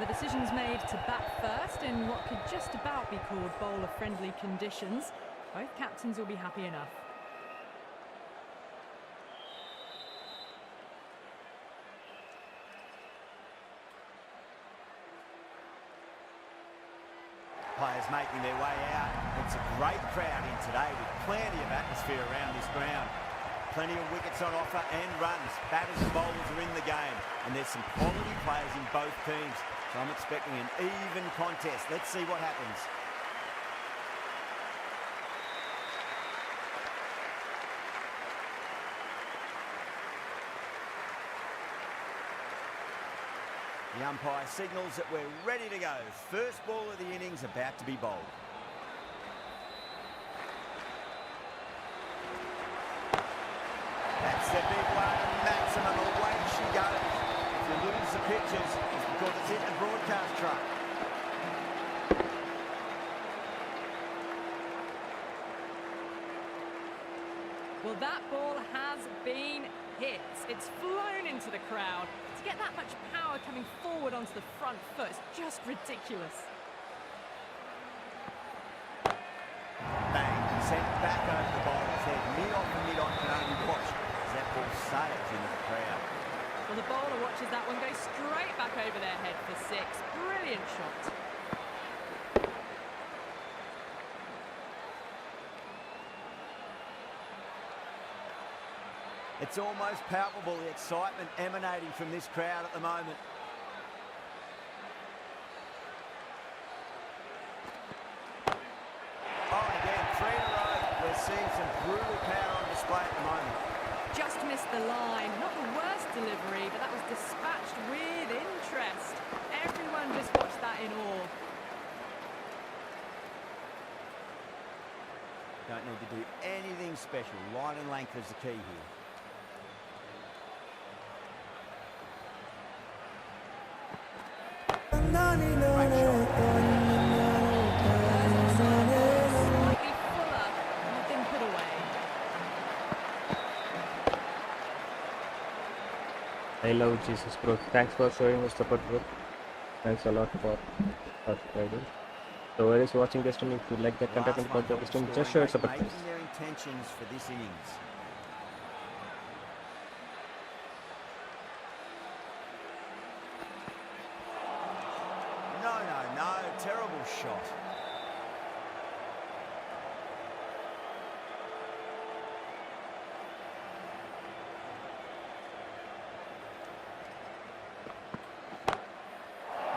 And the decision's made to bat first in what could just about be called bowler-friendly conditions. Both captains will be happy enough. Players making their way out. It's a great crowd in today with plenty of atmosphere around this ground. Plenty of wickets on offer and runs. Batters and bowlers are in the game, and there's some quality players in both teams. So I'm expecting an even contest. Let's see what happens. The umpire signals that we're ready to go. First ball of the innings about to be bowled. That's the big one, maximum, away she goes. If you lose the pictures, it's because it's in the broadcast truck. Well, that ball has been hit. It's flown into the crowd. To get that much power coming forward onto the front foot is just ridiculous. Bang, sent back over the bowler's head. Mid-off and mid-on can only watch as that ball sails into the crowd. Well, the bowler watches that one go straight back over their head for six. Brilliant shot. It's almost palpable, the excitement emanating from this crowd at the moment. Oh, again, 3 in a row. We're seeing some brutal power on display at the moment. Just missed the line. Not the worst delivery, but that was dispatched with interest. Everyone just watched that in awe. Don't need to do anything special. Line and length is the key here. Slightly fuller, nothing put away. I love Jesus, bro. Thanks for showing us support, bro. Thanks a lot for subscribing. So, where is watching the stream? If you like the content about the stream, just show your support, please. Making their intentions for this innings. No, terrible shot.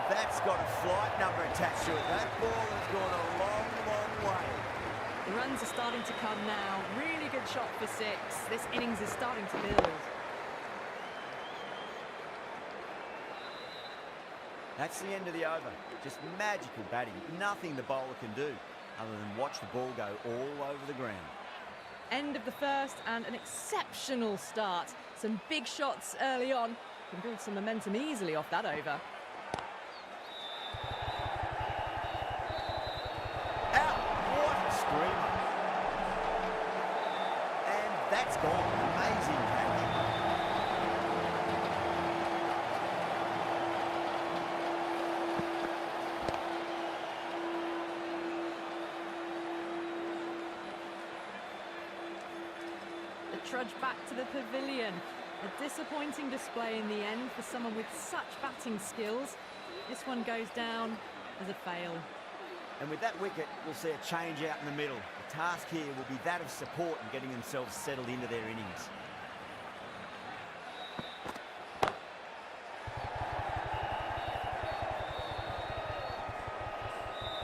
That's got a flight number attached to it. That ball has gone a long, long way. The runs are starting to come now. Really good shot for six. This innings is starting to build. That's the end of the over. Just magical batting. Nothing the bowler can do other than watch the ball go all over the ground. End of the first and an exceptional start. Some big shots early on. Can build some momentum easily off that over. Out! What a screamer. And that's gone. Amazing catch. Trudge back to the pavilion. A disappointing display in the end for someone with such batting skills. This one goes down as a fail. And with that wicket, we'll see a change out in the middle. The task here will be that of support and getting themselves settled into their innings.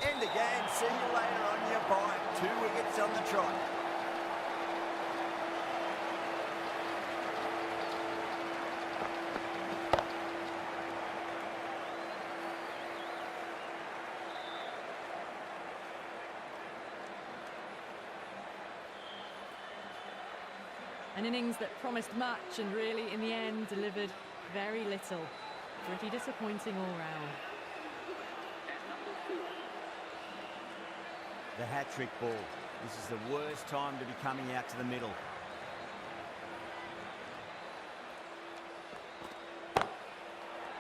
End the game. See you later on your bike. 2 wickets on the trot. An innings that promised much and really, in the end, delivered very little. Pretty disappointing all round. The hat-trick ball. This is the worst time to be coming out to the middle.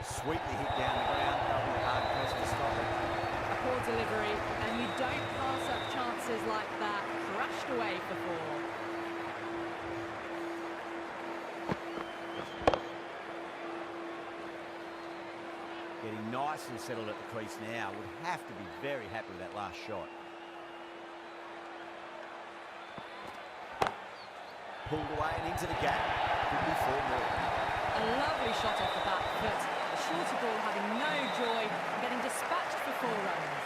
Sweetly hit down the ground. That'll be hard poor delivery, and you don't pass up chances like that. Crashed away for 4. Getting nice and settled at the crease now. Would have to be very happy with that last shot. Pulled away and into the gap. Could be 4 more. A lovely shot off the back foot. The shorter ball having no joy and getting dispatched for 4 runs.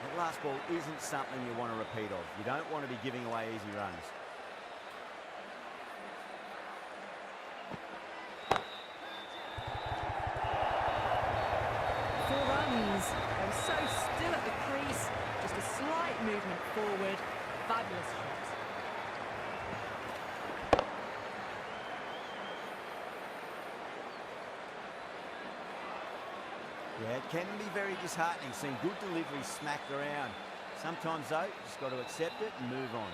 That last ball isn't something you want to repeat of. You don't want to be giving away easy runs. They were so still at the crease, just a slight movement forward. Fabulous shot. Yeah, it can be very disheartening seeing good deliveries smacked around. Sometimes though, you just got to accept it and move on.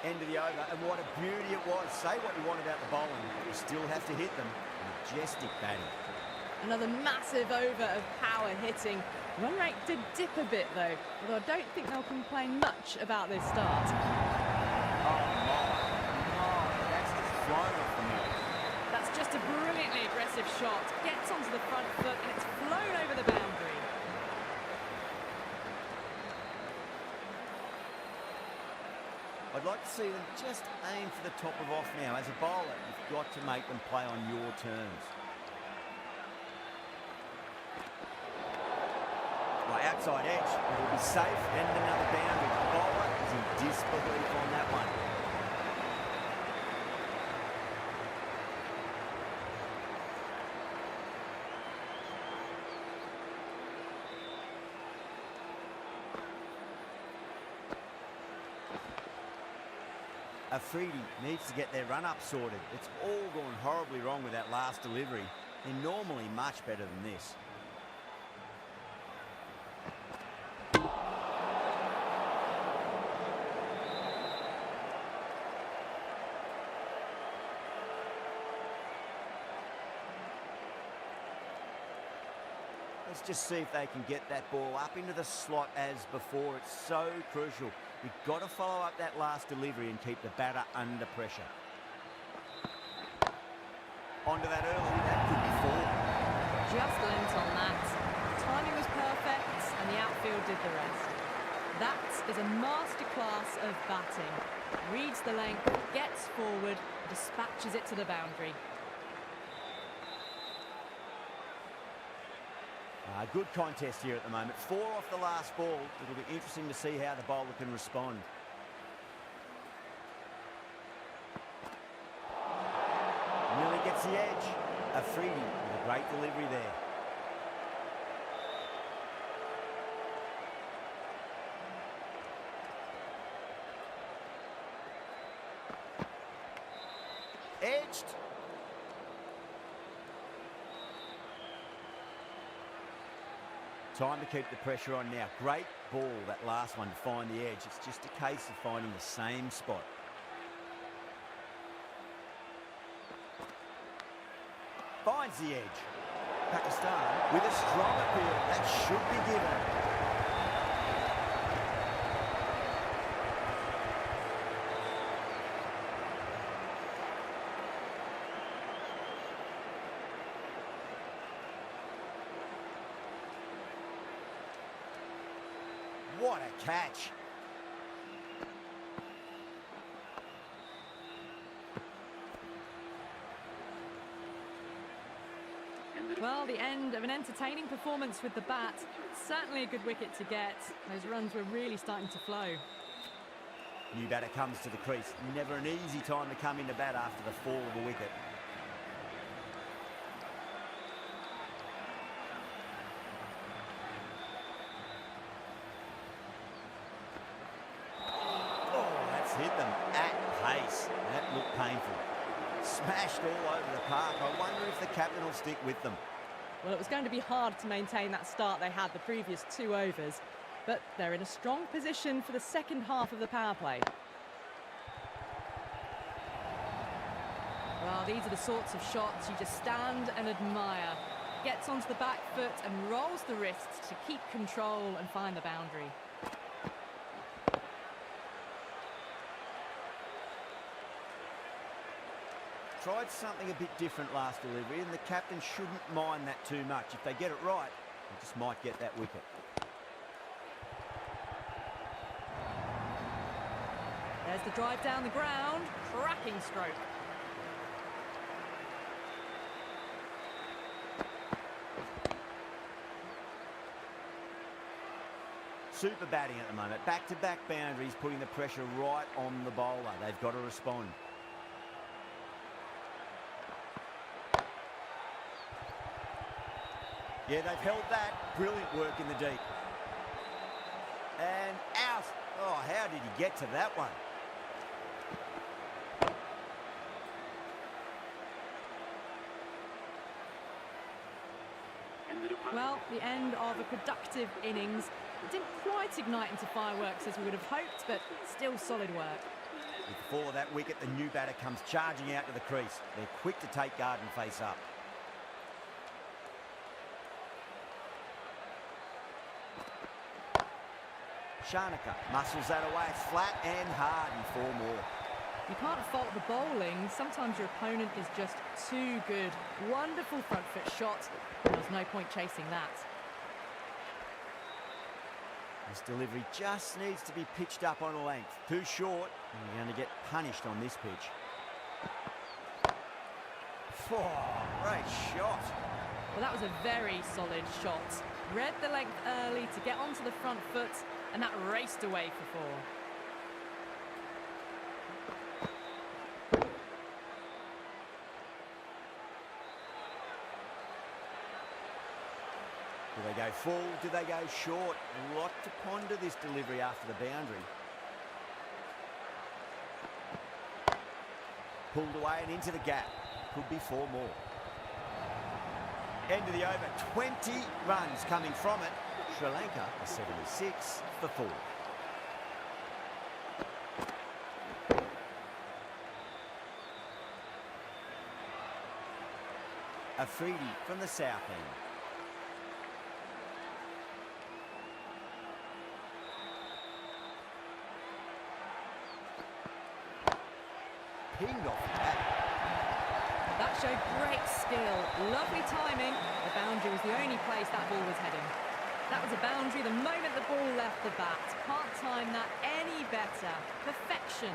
End of the over, and what a beauty it was. Say what you want about the bowling, but you still have to hit them. Majestic batting. Another massive over of power hitting. Run rate did dip a bit though, although I don't think they'll complain much about this start. Oh my, that's just flown off the middle. That's just a brilliantly aggressive shot. Gets onto the front foot and it's flown over the boundary. I'd like to see them just aim for the top of off now. As a bowler, you've got to make them play on your terms. Right, outside edge, it'll be safe and another boundary. The bowler is in disbelief on that one. Afridi needs to get their run-up sorted. It's all gone horribly wrong with that last delivery. They're normally much better than this. Let's just see if they can get that ball up into the slot as before. It's so crucial. You've got to follow up that last delivery and keep the batter under pressure. Onto that early, that could be 4. Just lent on that. The timing was perfect and the outfield did the rest. That is a masterclass of batting. Reads the length, gets forward, dispatches it to the boundary. Good contest here at the moment. 4 off the last ball. It'll be interesting to see how the bowler can respond. Nearly gets the edge. Afridi with a great delivery there. Edged. Time to keep the pressure on now. Great ball, that last one, to find the edge. It's just a case of finding the same spot. Finds the edge. Pakistan with a strong appeal. That should be given. What a catch. Well, the end of an entertaining performance with the bat. Certainly a good wicket to get. Those runs were really starting to flow. New batter comes to the crease. Never an easy time to come into bat after the fall of a wicket. Hit them at pace. That looked painful. Smashed all over the park. I wonder if the captain will stick with them. Well, it was going to be hard to maintain that start they had the previous 2 overs, but they're in a strong position for the second half of the power play. Well, these are the sorts of shots you just stand and admire. Gets onto the back foot and rolls the wrists to keep control and find the boundary. Tried something a bit different last delivery, and the captain shouldn't mind that too much. If they get it right, they just might get that wicket. There's the drive down the ground. Cracking stroke. Super batting at the moment. Back-to-back boundaries, putting the pressure right on the bowler. They've got to respond. Yeah, they've held that. Brilliant work in the deep. And out. Oh, how did he get to that one? Well, the end of a productive innings. It didn't quite ignite into fireworks as we would have hoped, but still solid work. With the fall of that wicket, the new batter comes charging out to the crease. They're quick to take guard and face up. Shanaka muscles that away. It's flat and hard and 4 more. You can't fault the bowling. Sometimes your opponent is just too good. Wonderful front foot shot. There's no point chasing that. This delivery just needs to be pitched up on a length. Too short, and you're going to get punished on this pitch. Oh, great shot. Well, that was a very solid shot. Read the length early to get onto the front foot, and that raced away for 4. Do they go full? Do they go short? A lot to ponder this delivery after the boundary. Pulled away and into the gap. Could be 4 more. End of the over. 20 runs coming from it. Sri Lanka are 76 for 4. Afridi from the south end. Pinged off the bat. That showed great skill. Lovely timing. The boundary was the only place that ball was heading. That was a boundary the moment the ball left the bat. Can't time that any better. Perfection.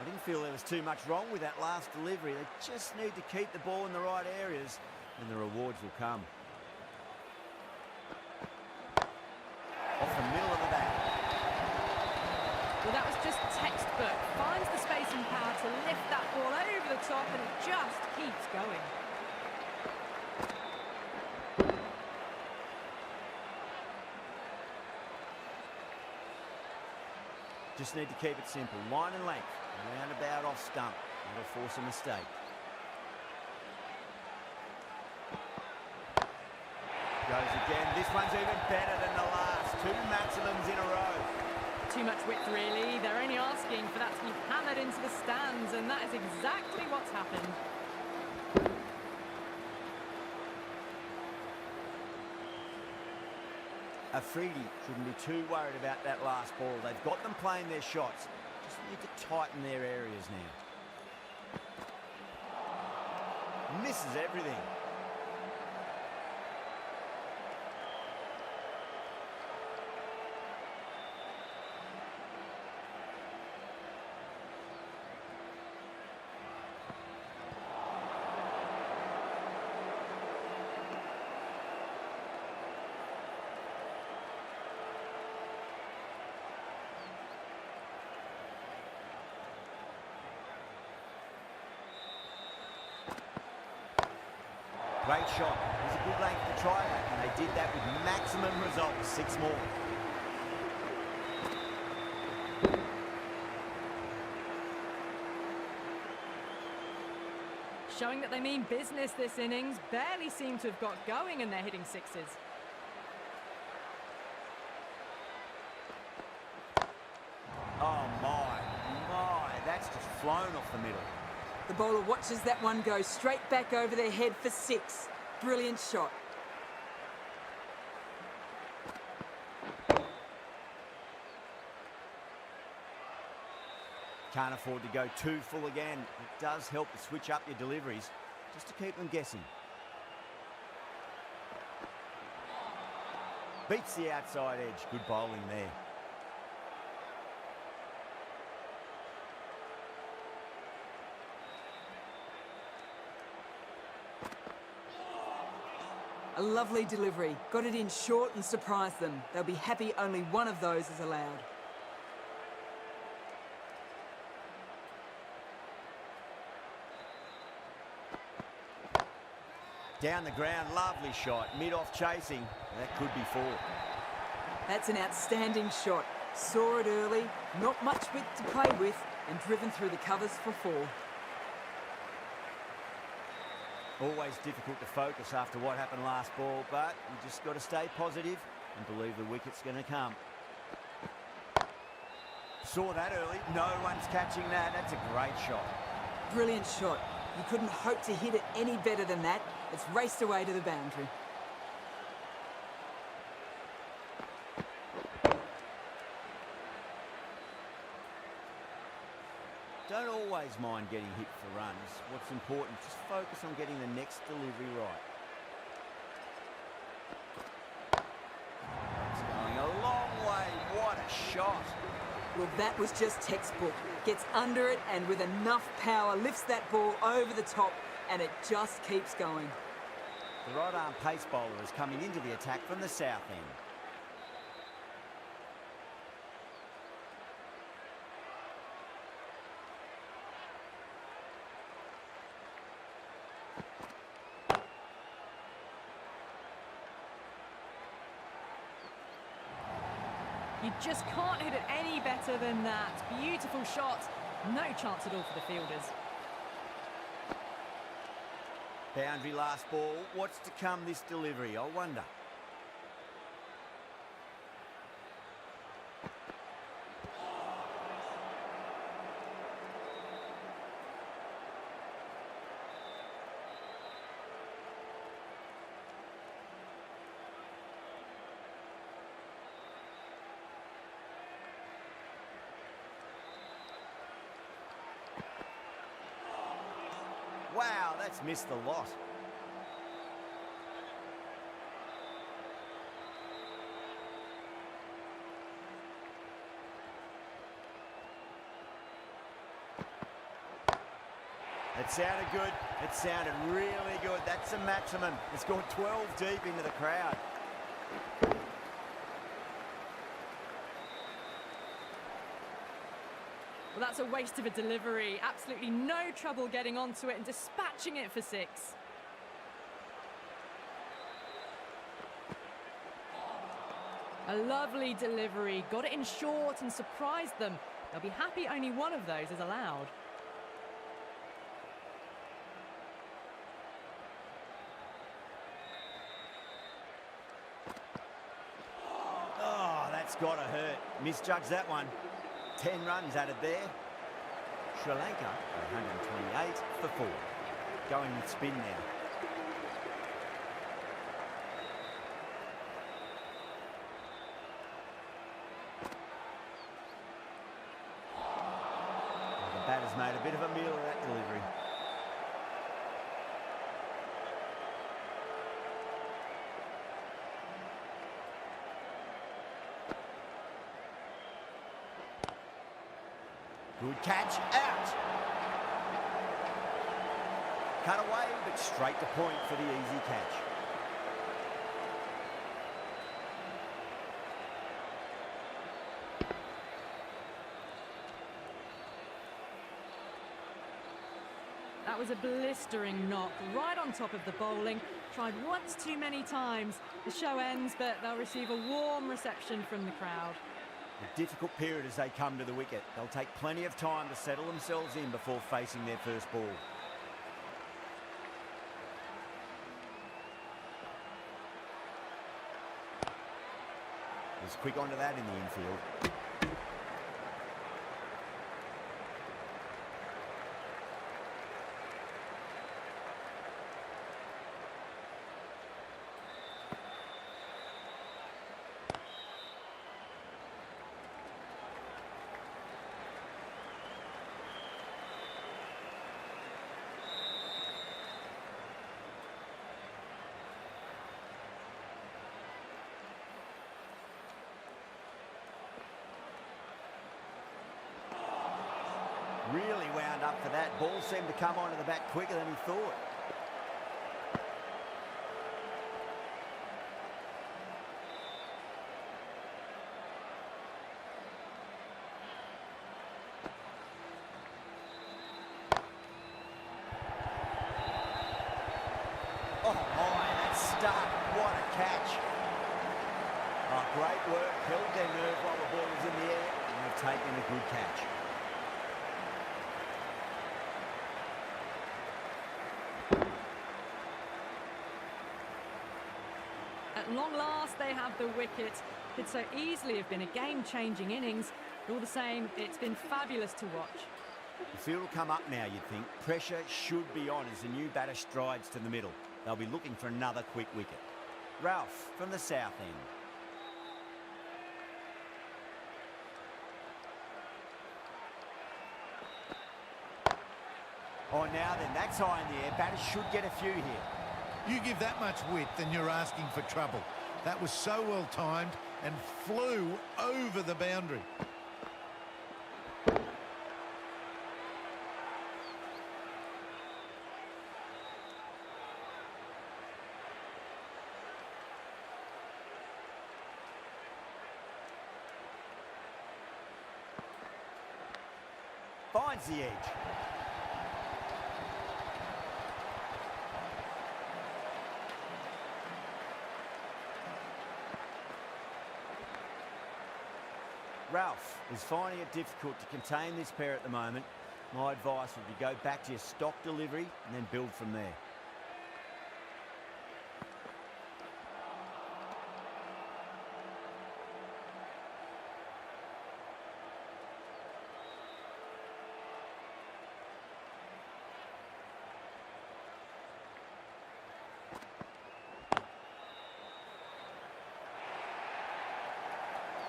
I didn't feel there was too much wrong with that last delivery. They just need to keep the ball in the right areas and the rewards will come. Off the middle of the bat. Well, that was just textbook. Finds the space and power to lift that ball over the top, and it just keeps going. Just need to keep it simple. Line and length. Roundabout off stump. That'll force a mistake. Goes again. This one's even better than the last. 2 maximums in a row. Too much width, really. They're only asking for that to be hammered into the stands, and that is exactly what's happened. Afridi shouldn't be too worried about that last ball. They've got them playing their shots. Just need to tighten their areas now. Misses everything. Great shot. It was a good length to try that, and they did that with maximum results. 6 more. Showing that they mean business this innings. Barely seem to have got going, and they're hitting 6s. flown off the middle. The bowler watches that one go straight back over their head for 6. Brilliant shot. Can't afford to go too full again. It does help to switch up your deliveries, just to keep them guessing. Beats the outside edge. Good bowling there. A lovely delivery. Got it in short and surprised them. They'll be happy only one of those is allowed. Down the ground, lovely shot. Mid-off chasing. That could be 4. That's an outstanding shot. Saw it early, not much width to play with, and driven through the covers for 4. Always difficult to focus after what happened last ball, but you just got to stay positive and believe the wicket's going to come. Saw that early. No one's catching that. That's a great shot. Brilliant shot. You couldn't hope to hit it any better than that. It's raced away to the boundary. Don't always mind getting hit for runs. What's important, just focus on getting the next delivery right. It's going a long way. What a shot. Well, that was just textbook. Gets under it and with enough power lifts that ball over the top and it just keeps going. The right-arm pace bowler is coming into the attack from the south end. You just can't hit it any better than that. Beautiful shot. No chance at all for the fielders. Boundary last ball. What's to come this delivery, I wonder? Wow, that's missed the lot. It sounded good. It sounded really good. That's a maximum. It's gone 12 deep into the crowd. Well, that's a waste of a delivery. Absolutely no trouble getting onto it and dispatching it for 6. A lovely delivery. Got it in short and surprised them. They'll be happy only one of those is allowed. Oh, that's got to hurt. Misjudged that one. 10 runs added there. Sri Lanka 128 for 4. Going with spin now. The batter's made a bit of a meal of that delivery. Good catch, out. Cut away, but straight to point for the easy catch. That was a blistering knock right on top of the bowling. Tried once too many times. The show ends, but they'll receive a warm reception from the crowd. A difficult period as they come to the wicket. They'll take plenty of time to settle themselves in before facing their first ball. He's quick onto that in the infield. Really wound up for that. Ball seemed to come onto the bat quicker than he thought. Oh my, that's stuck. What a catch. Oh, great work. Held their nerve while the ball was in the air, and they've taken a good catch. At long last, they have the wicket. Could so easily have been a game-changing innings. But all the same, it's been fabulous to watch. The field will come up now, you'd think. Pressure should be on as the new batter strides to the middle. They'll be looking for another quick wicket. Ralph from the south end. Oh, now then, that's high in the air. Batters should get a few here. You give that much width and you're asking for trouble. That was so well timed and flew over the boundary. Finds the edge. Ralph is finding it difficult to contain this pair at the moment. My advice would be go back to your stock delivery and then build from there.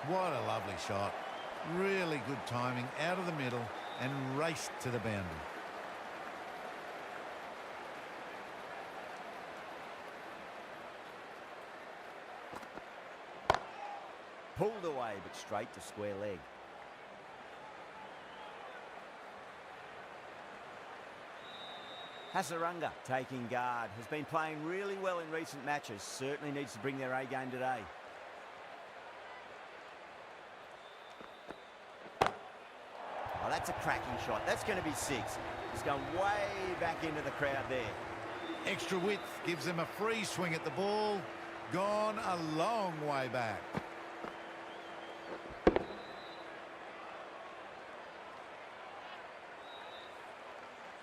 What a lovely shot. Really good timing out of the middle and raced to the boundary. Pulled away, but straight to square leg. Hasaranga taking guard. Has been playing really well in recent matches. Certainly needs to bring their A game today. Oh, that's a cracking shot. That's going to be 6. He's going way back into the crowd there. Extra width gives them a free swing at the ball. Gone a long way back.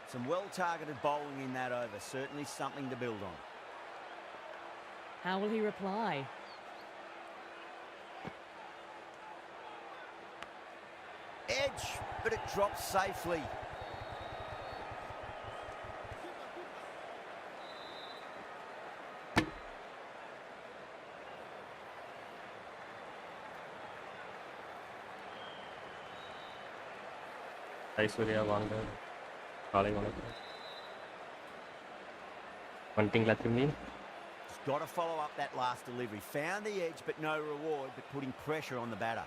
Some well-targeted bowling in that over. Certainly something to build on. How will he reply? Edge, but it drops safely. Aishwarya Wanga calling on it. One thing left to me. He's got to follow up that last delivery. Found the edge, but no reward, but putting pressure on the batter.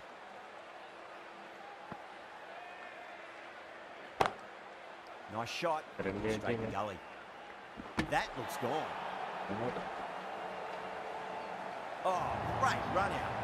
Nice shot. Straight in the gully. That looks gone. Oh, great run out.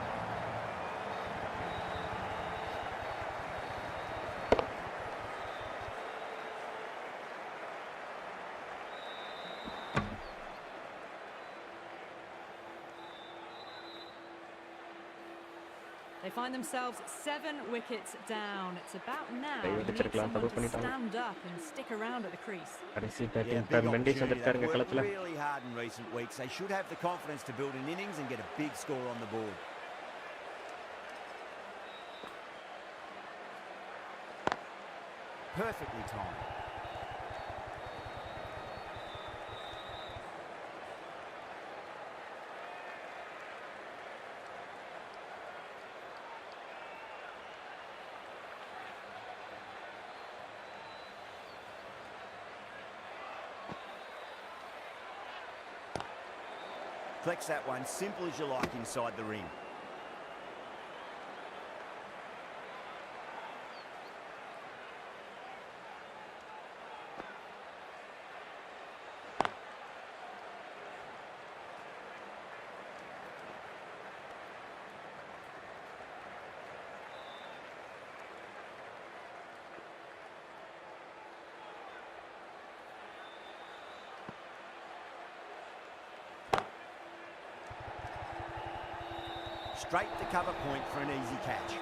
They find themselves 7 wickets down. It's about now They you will need check someone to Lanka stand up and stick around at the crease. கடைசி Yeah, batting big Mendis opportunity. They've வந்திருக்காருங்க worked களத்துல. really hard in recent weeks. They should have the confidence to build an innings and get a big score on the board. Perfectly timed. Flex that one, simple as you like inside the ring. straight to cover point for an easy catch.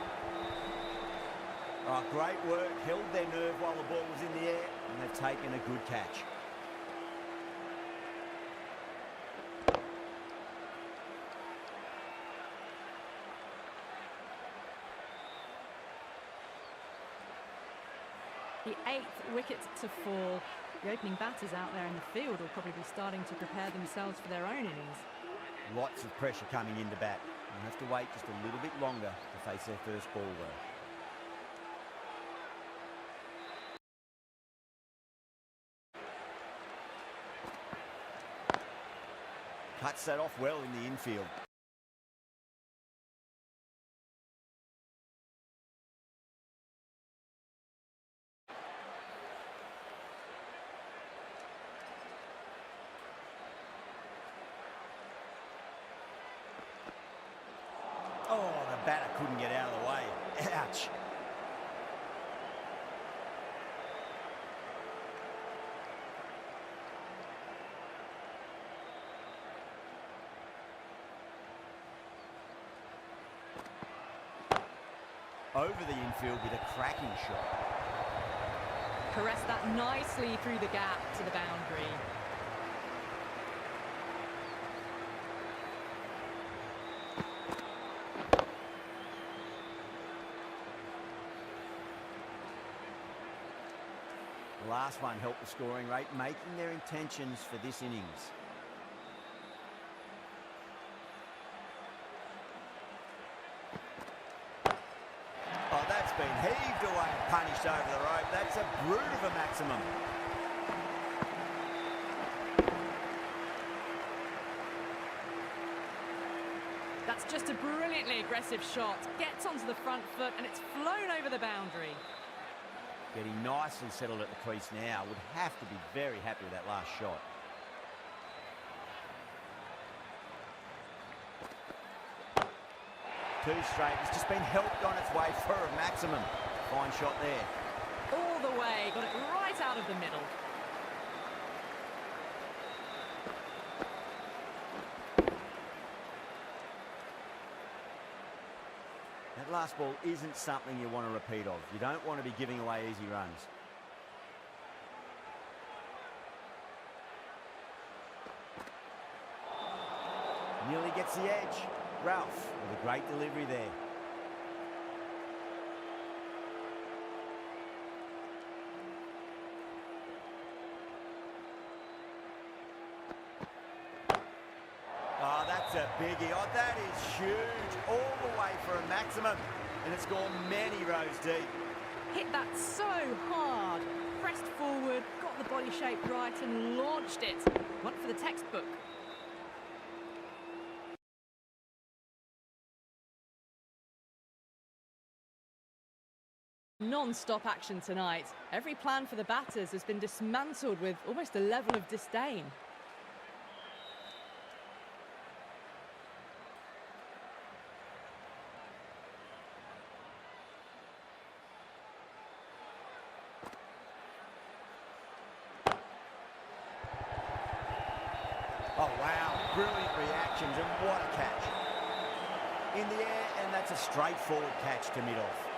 Oh, great work, held their nerve while the ball was in the air, and they've taken a good catch. The 8th wicket to fall. The opening batters out there in the field will probably be starting to prepare themselves for their own innings. Lots of pressure coming into bat. They'll have to wait just a little bit longer to face their first ball though. Cuts that off well in the infield. Oh, the batter couldn't get out of the way. Ouch. Over the infield with a cracking shot. Caressed that nicely through the gap to the boundary. The last one helped the scoring rate, making their intentions for this innings. Oh, that's been heaved away and punished over the rope. That's a brute of a maximum. That's just a brilliantly aggressive shot. Gets onto the front foot and it's flown over the boundary. Getting nicely settled at the crease now. Would have to be very happy with that last shot. Too straight. It's just been helped on its way for a maximum. Fine shot there. All the way, got it right out of the middle. That last ball isn't something you want to repeat of. You don't want to be giving away easy runs. Nearly gets the edge. Ralph with a great delivery there. Oh, that's a biggie. Oh, that is huge. All the way for a maximum. And it's gone many rows deep. Hit that so hard. Pressed forward, got the body shape right and launched it. Went for the textbook. Non-stop action tonight. Every plan for the batters has been dismantled with almost a level of disdain. Oh, wow. Brilliant reactions and what a catch. In the air, and that's a straightforward catch to mid-off.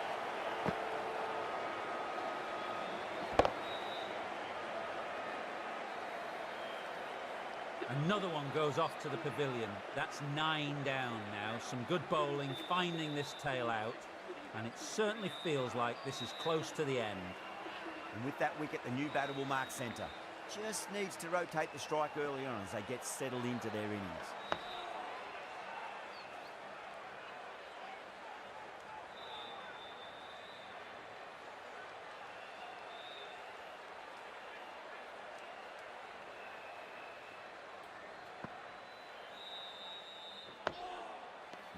Another one goes off to the pavilion. That's 9 down now. Some good bowling, finding this tail out. And it certainly feels like this is close to the end. And with that wicket, the new batter will mark centre. Just needs to rotate the strike early on as they get settled into their innings.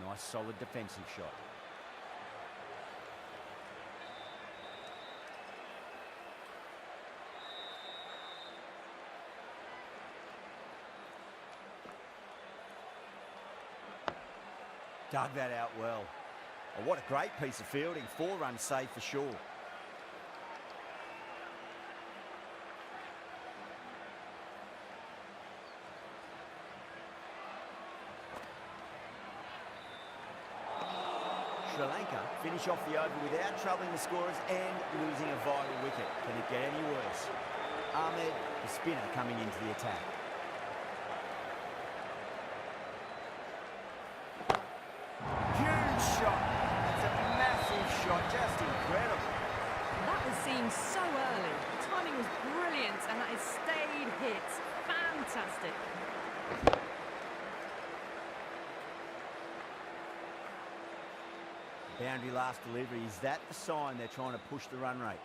Nice solid defensive shot. Dug that out well. Oh, what a great piece of fielding. 4 runs saved for sure. Sri Lanka finish off the over without troubling the scorers and losing a vital wicket. Can it get any worse? Ahmed, the spinner, coming into the attack. Huge shot. It's a massive shot, just incredible. That was seen so early. The timing was brilliant and that is stayed hit. Fantastic. Boundary last delivery. Is that the sign they're trying to push the run rate?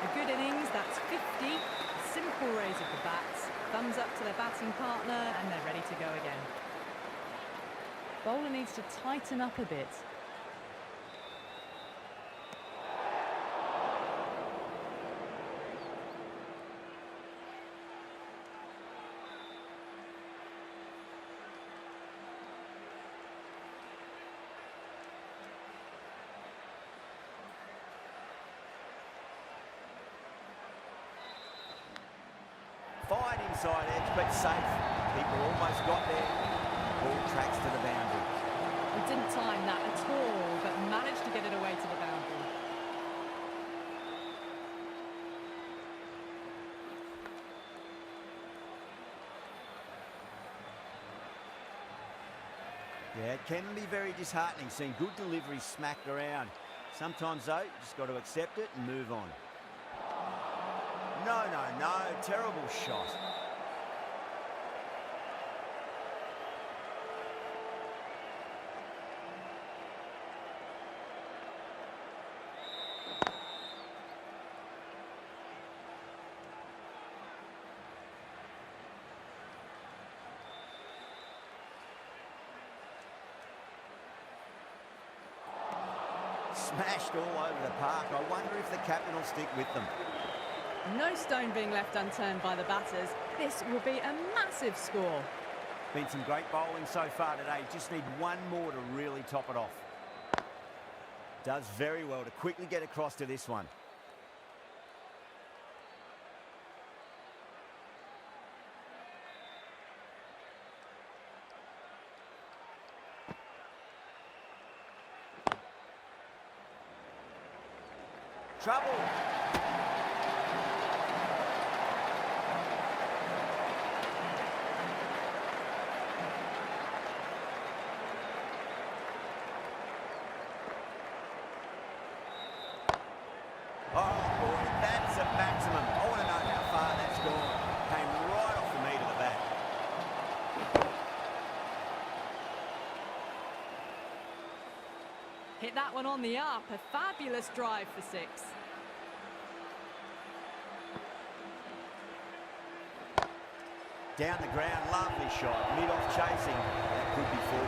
A good innings, that's 50. Simple raise of the bats. Thumbs up to their batting partner and they're ready to go again. Bowler needs to tighten up a bit. Fine inside edge, but safe. People almost got there. Ball tracks to the boundary. He didn't time that at all, but managed to get it away to the boundary. Yeah, it can be very disheartening seeing good deliveries smacked around. Sometimes, though, you just got to accept it and move on. No, no, no. Terrible shot. Smashed all over the park. I wonder if the captain will stick with them. No stone being left unturned by the batters. This will be a massive score. Been some great bowling so far today. Just need one more to really top it off. Does very well to quickly get across to this one. Trouble. Oh boy, that's a maximum. I want to know how far that's gone. Came right off the meat of the bat. Hit that one on the up. A fabulous drive for 6. Down the ground, lovely shot. Mid-off chasing. That could be 4.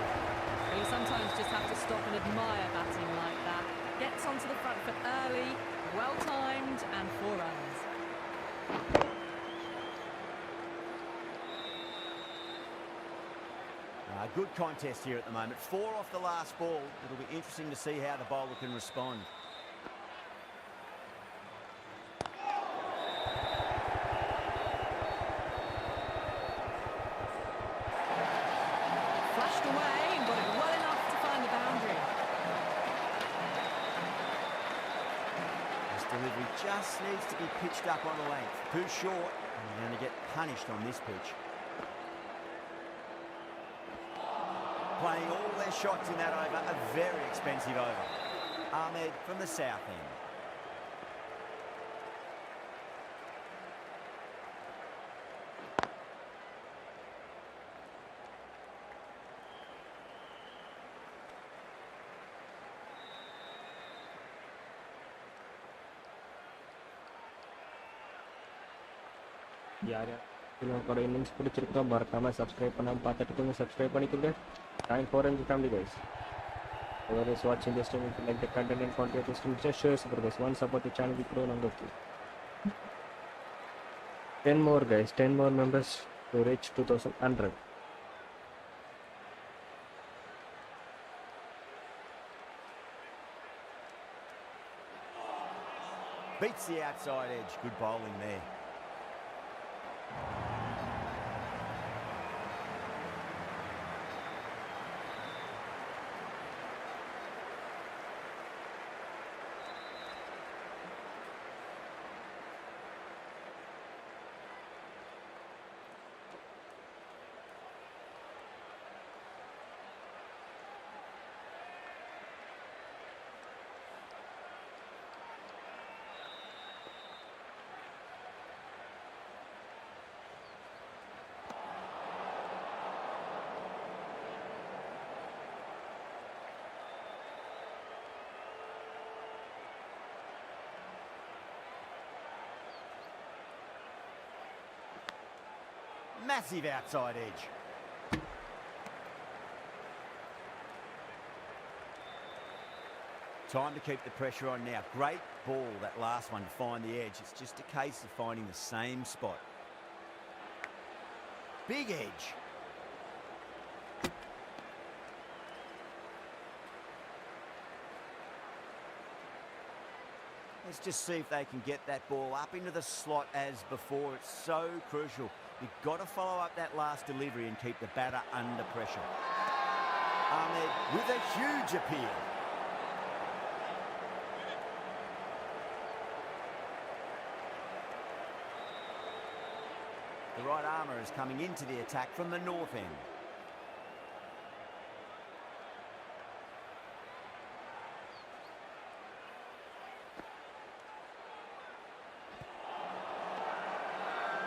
But you sometimes just have to stop and admire batting like that. Gets onto the front foot early, well timed, and 4 runs. Good contest here at the moment. 4 off the last ball. It'll be interesting to see how the bowler can respond. Flashed away and got it well enough to find the boundary. This delivery just needs to be pitched up on the length. Too short, and you're going to get punished on this pitch. Playing all their shots in that over, a very expensive over. Ahmed from the south end. யார் யாரோட innings பிடிச்சிருக்கோ மறக்காமல் subscribe பண்ணாமல் பார்த்துட்டு subscribe பண்ணிக்கோங்க. Thanks for the family, guys. Whoever is watching this stream, if you like the content and content of this stream, just share support this one. Support the channel, we grow longer too. 10 more, guys. 10 more members to reach 2100. Beats the outside edge. Good bowling there. Massive outside edge. Time to keep the pressure on now. Great ball, that last one, to find the edge. It's just a case of finding the same spot. Big edge. Let's just see if they can get that ball up into the slot as before. It's so crucial. You've got to follow up that last delivery and keep the batter under pressure. Ahmed with a huge appeal. The right armour is coming into the attack from the north end.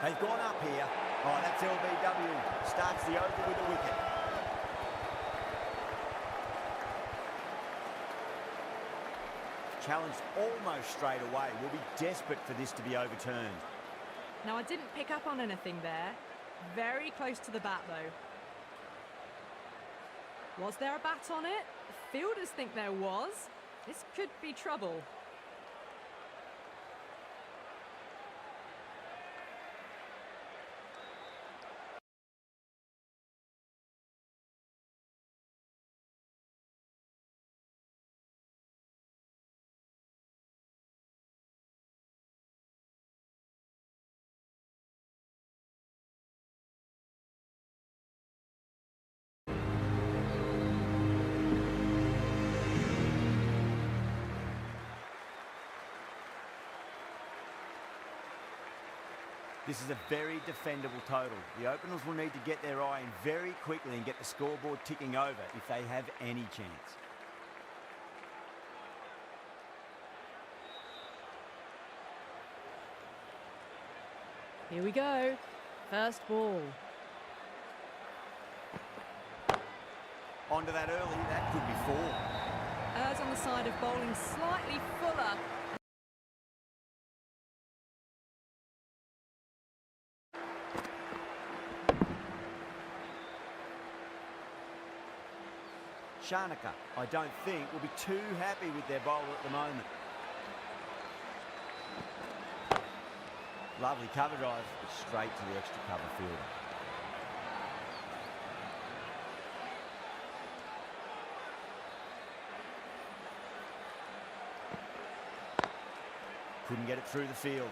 They've gone up here. Oh, that's LBW. Starts the over with a wicket. Challenged almost straight away. We'll be desperate for this to be overturned. Now, I didn't pick up on anything there. Very close to the bat, though. Was there a bat on it? The fielders think there was. This could be trouble. This is a very defendable total. The openers will need to get their eye in very quickly and get the scoreboard ticking over if they have any chance. Here we go. First ball. Onto that early, that could be four. Errs on the side of bowling slightly fuller. Shanaka, I don't think, will be too happy with their bowler at the moment. Lovely cover drive, straight to the extra cover fielder. Couldn't get it through the field.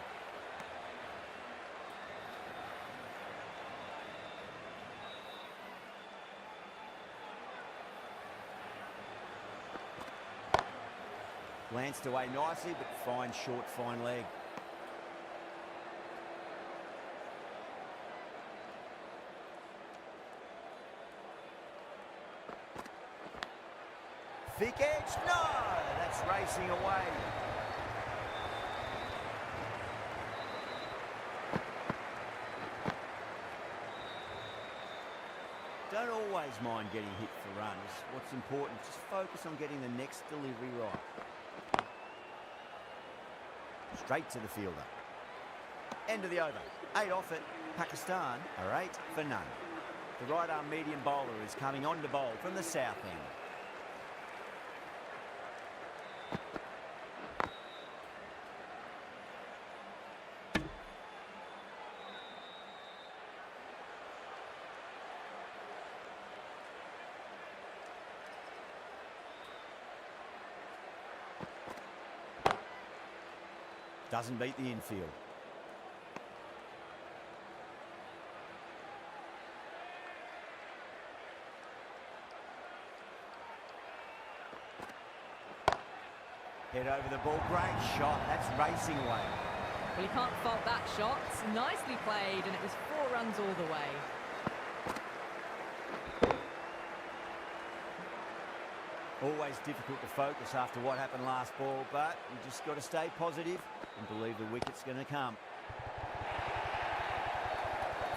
Lanced away nicely, but fine short, fine leg. Thick edge, no! That's racing away. Don't always mind getting hit for runs. What's important is just focus on getting the next delivery right. Straight to the fielder. End of the over. 8 off it. Pakistan are 8 for none. The right arm medium bowler is coming on to bowl from the south end. Doesn't beat the infield. Head over the ball, great shot, that's racing away. Well, you can't fault that shot. Nicely played, and it was 4 runs all the way. Always difficult to focus after what happened last ball, but you just got to stay positive and believe the wicket's going to come.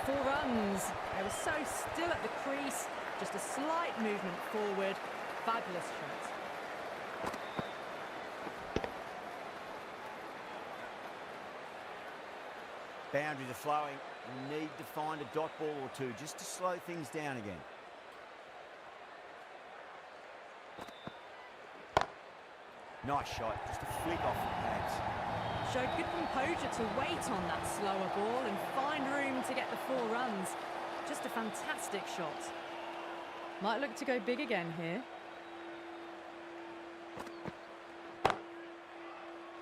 4 runs. They were so still at the crease. Just a slight movement forward. Fabulous shot. Boundaries are flowing. You need to find a dot ball or two just to slow things down again. Nice shot, just a flick off the pads. Showed good composure to wait on that slower ball and find room to get the 4 runs. Just a fantastic shot. Might look to go big again here.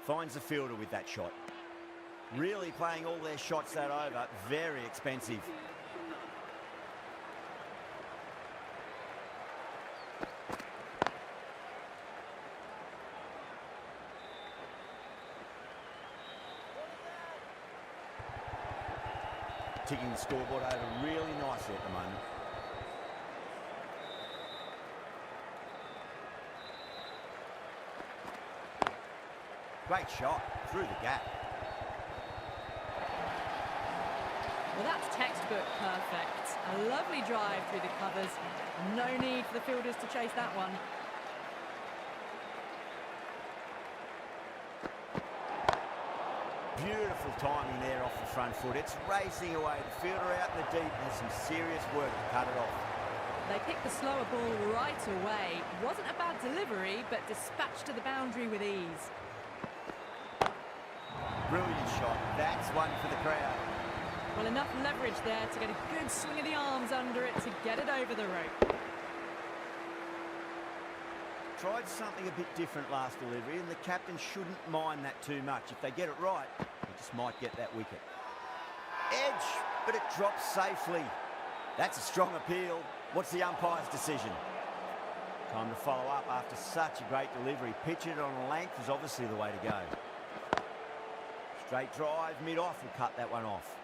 Finds the fielder with that shot. Really playing all their shots that over. Very expensive. Ticking the scoreboard over really nicely at the moment. Great shot through the gap. Well, that's textbook perfect. A lovely drive through the covers. No need for the fielders to chase that one. Beautiful timing there off the front foot. It's racing away. The fielder out in the deep has some serious work to cut it off. They picked the slower ball right away. Wasn't a bad delivery, but dispatched to the boundary with ease. Brilliant shot. That's one for the crowd. Well, enough leverage there to get a good swing of the arms under it to get it over the rope. Tried something a bit different last delivery, and the captain shouldn't mind that too much. If they get it right, they just might get that wicket. Edge, but it drops safely. That's a strong appeal. What's the umpire's decision? Time to follow up after such a great delivery. Pitch it on a length is obviously the way to go. Straight drive, mid-off will cut that one off.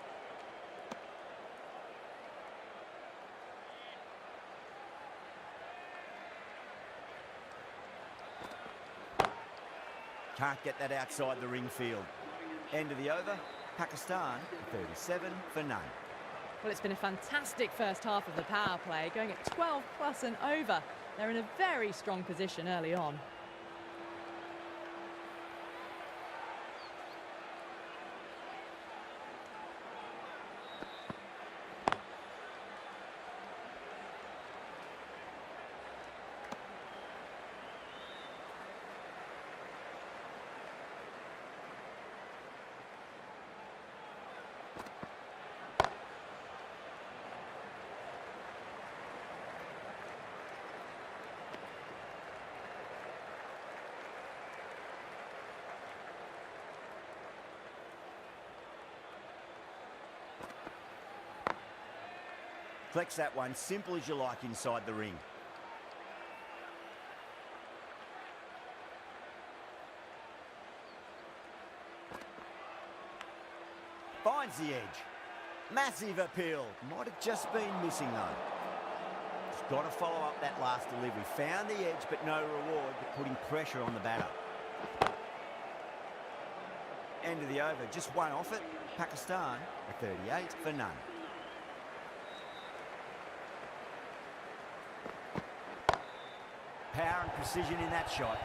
Can't get that outside the ring field. End of the over, Pakistan 37 for none. Well, it's been a fantastic first half of the power play, going at 12 plus and over. They're in a very strong position early on. Flex that one, simple as you like inside the ring. Finds the edge. Massive appeal. Might have just been missing though. Just got to follow up that last delivery. Found the edge but no reward, but putting pressure on the batter. End of the over, just one off it. Pakistan at 38 for none. Power and precision in that shot.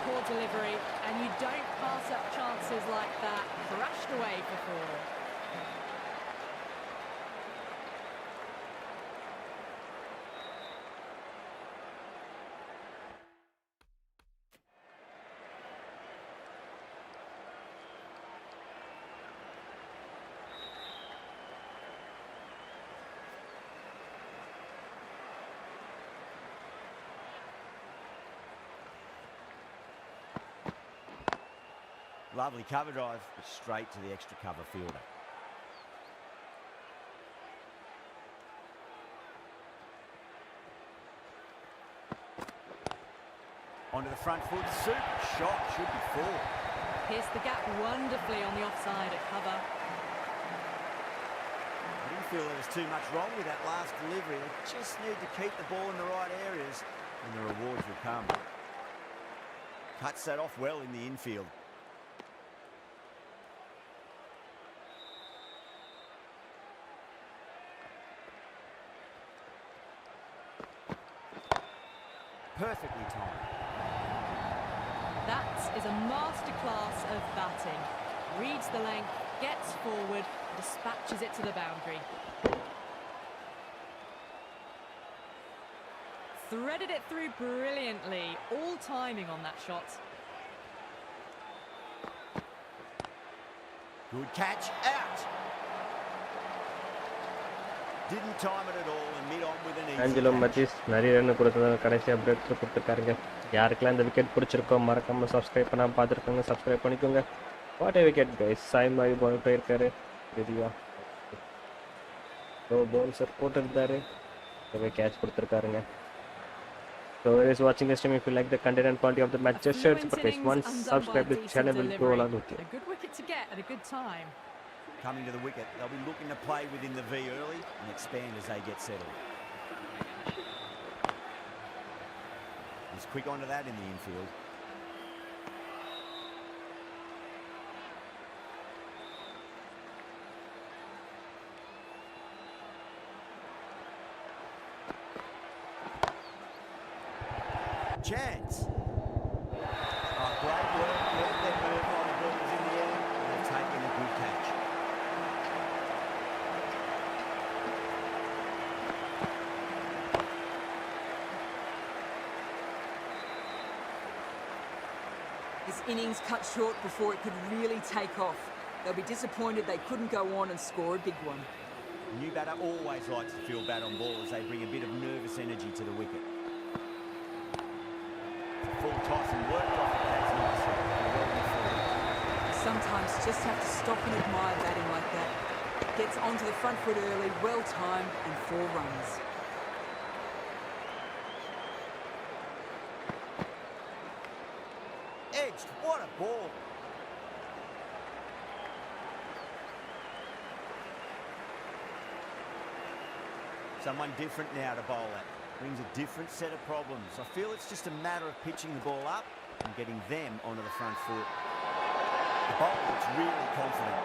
Poor delivery, and you don't pass up chances like that. Crashed away for 4. Lovely cover drive, but straight to the extra cover fielder. Onto the front foot, super shot, should be 4. Pierced the gap wonderfully on the offside at cover. I didn't feel there was too much wrong with that last delivery. They just need to keep the ball in the right areas and the rewards will come. Cuts that off well in the infield. Perfectly timed. That is a masterclass of batting. reads the length, gets forward, dispatches it to the boundary. Threaded it through brilliantly, all timing on that shot. Good catch, out. Didn't time it at all and mid on with an easy Angelo catch. மத்திஸ் நிறைய run கொடுத்தது கடைசியாக break through கொடுத்துருக்காருங்க. யாருக்கெல்லாம் இந்த wicket பிடிச்சிருக்கோ மறக்காமல் subscribe பண்ணாமல் பார்த்துருக்கோங்க, subscribe பண்ணிக்கோங்க. What a wicket guys. Sai Mavi ball போயிருக்காரு. ரெடியா பவுன்சர் போட்டிருந்தாரு, கேட்ச் கொடுத்துருக்காருங்க. So whoever is watching this stream, if you like the content and quality of the match, just share it, but guys, once subscribe the channel will go along with you. A good wicket to get at a good time. Coming to the wicket, they'll be looking to play within the V early and expand as they get settled. He's quick onto that in the infield. Chance. Oh, great work. Let them move while the ball was in the air. And they've taken a good catch. This innings cut short before it could really take off. They'll be disappointed they couldn't go on and score a big one. The new batter always likes to feel bat on ball as they bring a bit of nervous energy to the wicket. Full toss and worked off the pads nicely. Well before. Sometimes just have to stop and admire batting like that. Gets onto the front foot early, well timed, and 4 runs. Edged, what a ball. Someone different now to bowl at. Brings a different set of problems. I feel it's just a matter of pitching the ball up and getting them onto the front foot. The bowler looks really confident.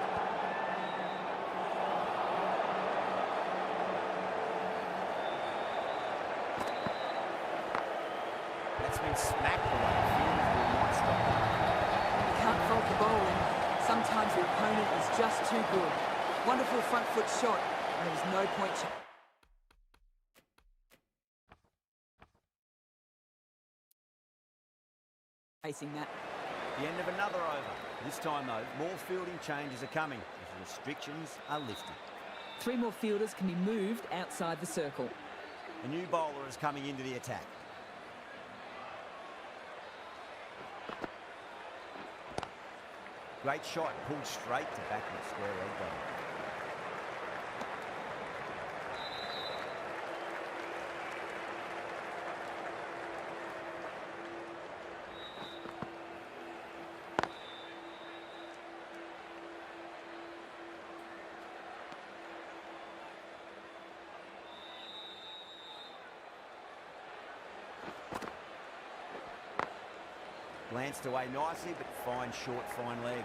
That's been smacked away. Fielders will not stop. You can't fault the bowling. Sometimes the opponent is just too good. Wonderful front foot shot, and there was no point chasing that. The end of another over. This time, though, more fielding changes are coming as restrictions are lifted. 3 more fielders can be moved outside the circle. A new bowler is coming into the attack. Great shot, pulled straight to backward square leg goal. Glanced away nicely, but fine short, fine leg.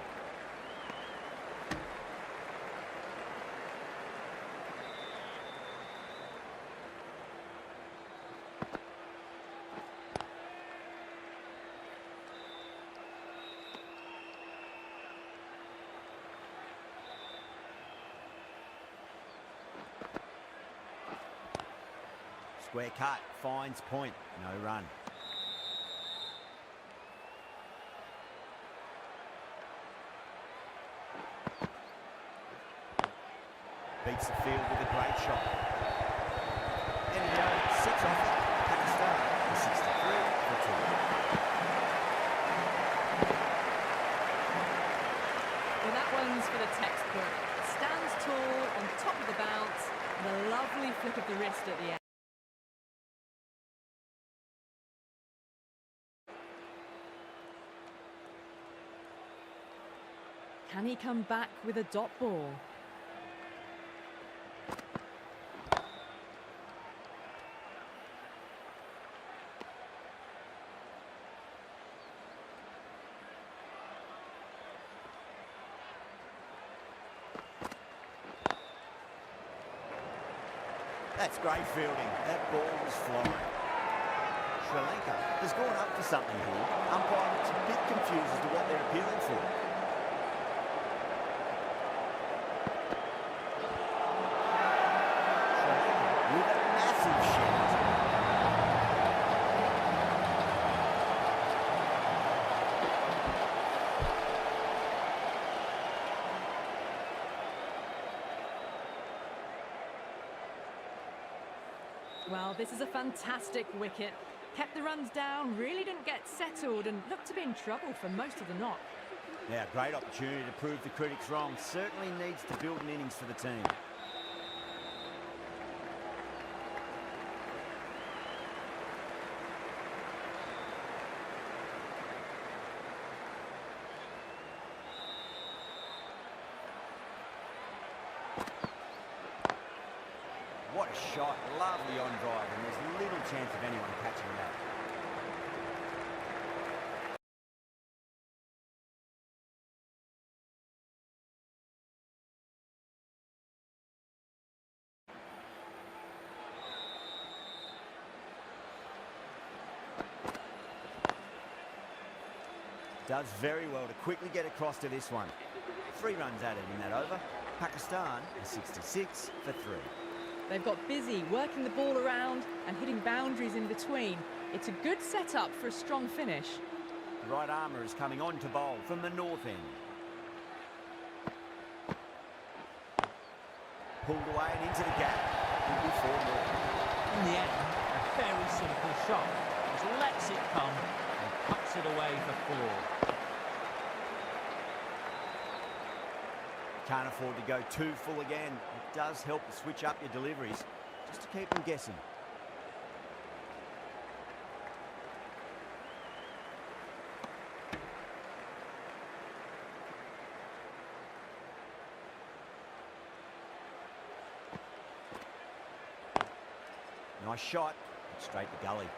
Square cut, finds point, no run. Beats the field with a great shot. And he sits off it. Pakistan for 63 for 2. Well, that one's for the textbook. Stands tall on top of the bounce with a lovely flick of the wrist at the end. Can he come back with a dot ball? That's great fielding. That ball was flying. Sri Lanka has gone up for something here. Umpire looks a bit confused as to what they're appealing for. Well, this is a fantastic wicket. Kept the runs down, really didn't get settled and looked to be in trouble for most of the knock. Yeah, great opportunity to prove the critics wrong. Certainly needs to build an innings for the team. What a shot, lovely on drive, and there's little chance of anyone catching that. Does very well to quickly get across to this one. 3 runs added in that over. Pakistan is 66 for 3. They've got busy working the ball around and hitting boundaries in between. It's a good setup for a strong finish. The right armour is coming on to bowl from the north end. Pulled away and into the gap. Will be 4 more. In the end, a very simple shot. Just lets it come and puts it away for 4. Can't afford to go too full again. It does help to switch up your deliveries, just to keep them guessing. Nice shot, straight to gully.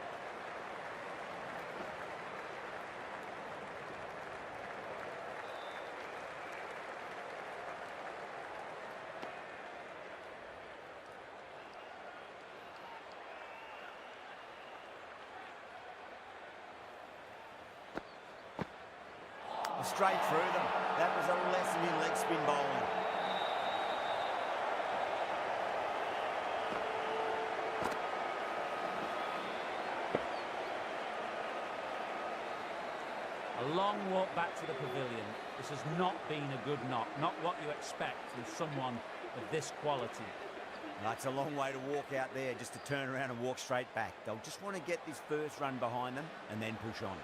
Straight through them. That was a lesson in leg spin bowling. A long walk back to the pavilion. This has not been a good knock, not what you expect from someone of this quality. That's a long way to walk out there, just to turn around and walk straight back. They'll just want to get this first run behind them and then push on.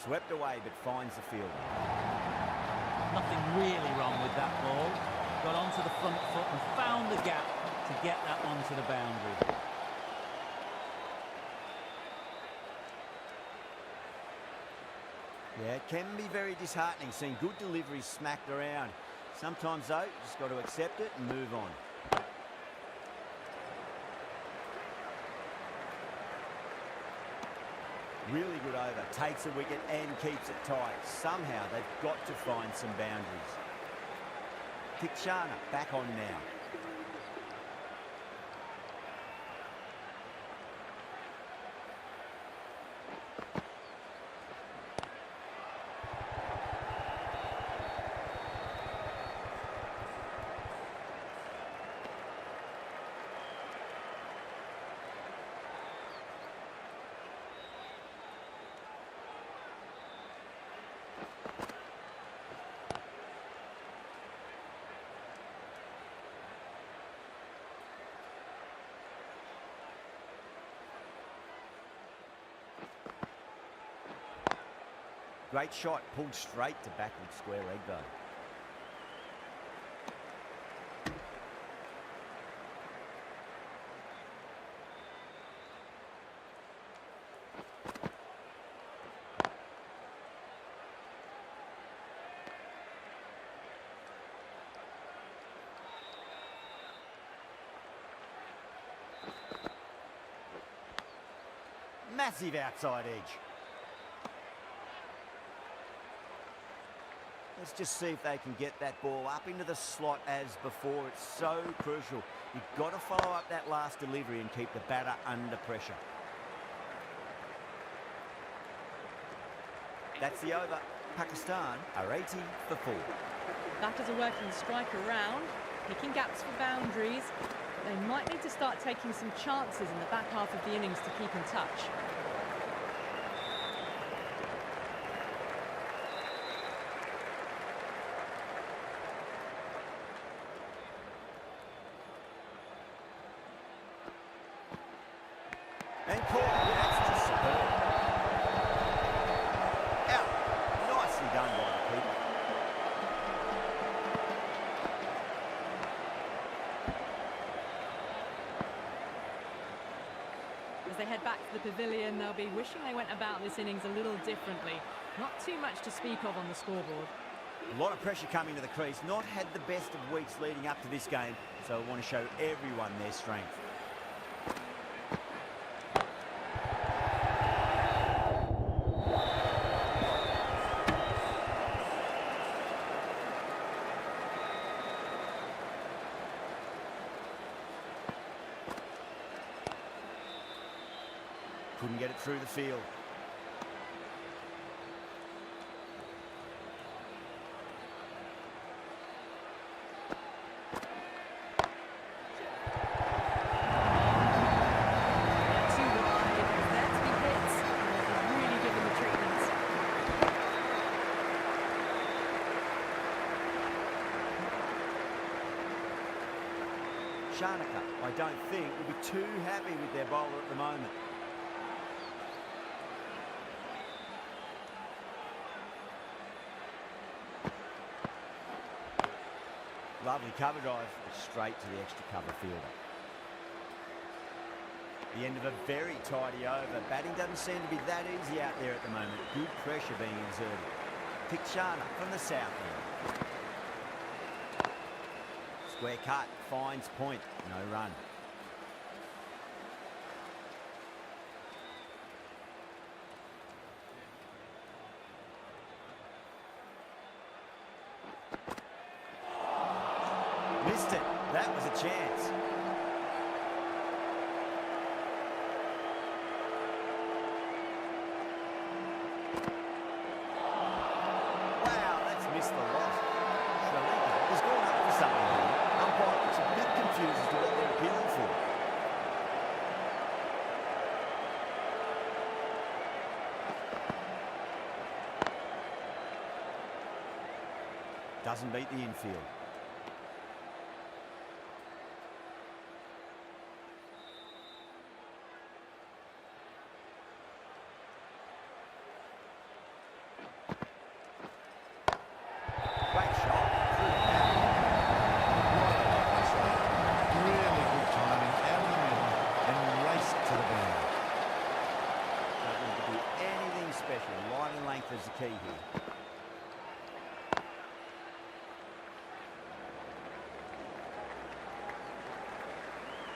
Swept away, but finds the field. Nothing really wrong with that ball. Got onto the front foot and found the gap to get that onto the boundary. Yeah, it can be very disheartening seeing good deliveries smacked around. Sometimes, though, you just got to accept it and move on. Really good over, takes a wicket and keeps it tight. Somehow they've got to find some boundaries. Tikshana back on now. Great shot, pulled straight to backward square leg though. Massive outside edge. They're Let's just see if they can get that ball up into the slot as before. It's so crucial. You've got to follow up that last delivery and keep the batter under pressure. That's the over. Pakistan are 80 for 4. Batters are working the strike around, picking gaps for boundaries. They might need to start taking some chances in the back half of the innings to keep in touch. And caught. That's just superb. Out. Nicely done by the keeper. As they head back to the pavilion, they'll be wishing they went about this innings a little differently. Not too much to speak of on the scoreboard. A lot of pressure coming to the crease. Not had the best of weeks leading up to this game, so I want to show everyone their strength. Couldn't get it through the field. Too wide, there to be hit, and really give them the treatment. Shanaka, I don't think, will be too happy with their bowler at the moment. Lovely cover drive, straight to the extra cover fielder. The end of a very tidy over. Batting doesn't seem to be that easy out there at the moment. Good pressure being exerted. Pikshana from the south end. Square cut, finds point, no run. Missed it. That was a chance. Wow, that's missed the lot. Sri Lanka has gone up for something here. Umpire looks a bit confused as to what they're appealing for. Doesn't beat the infield. Great shot. Really good timing, out of the middle and raced to the bound. Don't need to do anything special. Line and length is the key here.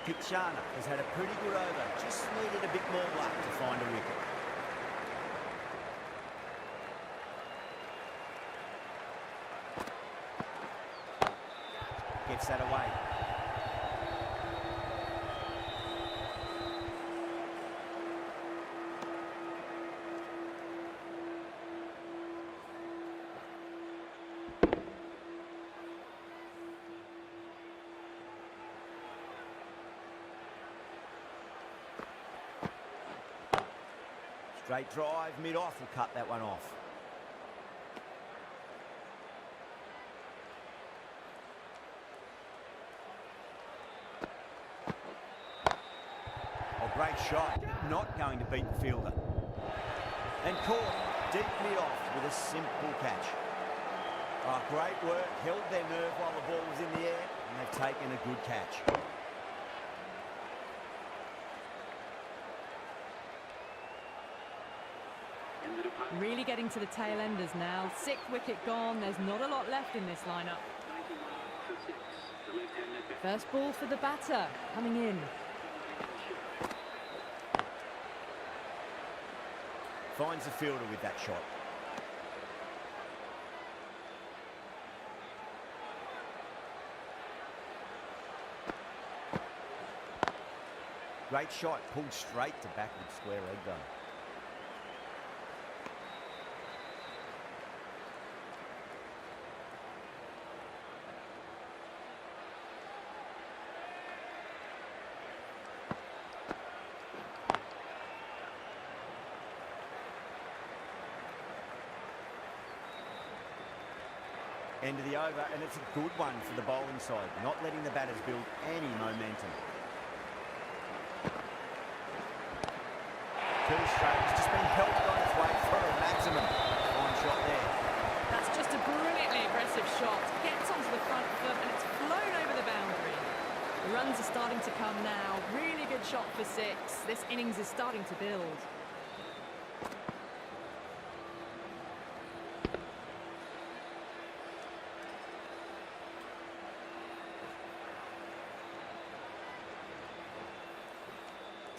Pikshana has had a pretty good over. Just needed a bit more luck to find a wicket. Gets that away. Straight drive, mid-off will cut that one off. Oh, great shot. Not going to beat the fielder. And caught deep mid-off with a simple catch. Oh, great work. Held their nerve while the ball was in the air, and they've taken a good catch. Really getting to the tail enders now. 6th wicket gone. There's not a lot left in this lineup. First ball for the batter, coming in. Finds the fielder with that shot. Great shot, pulled straight to backward square leg though. End of the over, and it's a good one for the bowling side, not letting the batters build any momentum. Too straight, it's just been helped on its way for a maximum. Fine shot there. That's just a brilliantly aggressive shot. Gets onto the front foot and it's flown over the boundary. The runs are starting to come now. Really good shot for 6. This innings is starting to build.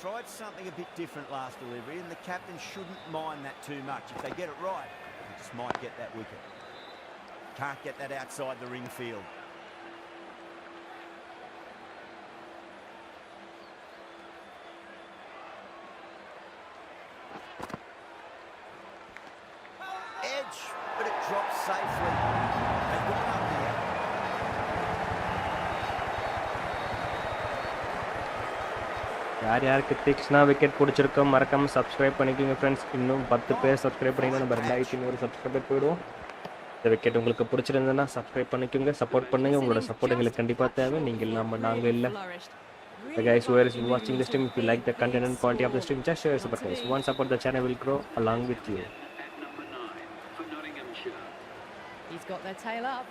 Tried something a bit different last delivery, and the captain shouldn't mind that too much. If they get it right, they just might get that wicket. Can't get that outside the ring field. Edge, but it drops safely. They've gone up here. யார் யாருக்கு தீக்ஷ்ணா wicket பிடிச்சிருக்கோம் மறக்காம subscribe பண்ணிக்கோங்க friends. இன்னும் 10 பேர் subscribe பண்ணிங்கன்னா நம்ம 2500 subscriber போயிடுவோம். இந்த விக்கெட் உங்களுக்கு பிடிச்சிருந்ததுன்னா சப்ஸ்கிரைப் பண்ணிக்கோங்க, சப்போர்ட் பண்ணுங்க. உங்களோட சப்போர்ட் எங்களுக்கு கண்டிப்பாக தேவை. நீங்கள் இல்லாமல் நாங்கள் இல்லை. The guys who are watching this stream, if you like the content and quality of the stream, just share support guys. Once support, the channel will grow along with you. He's got their tail up.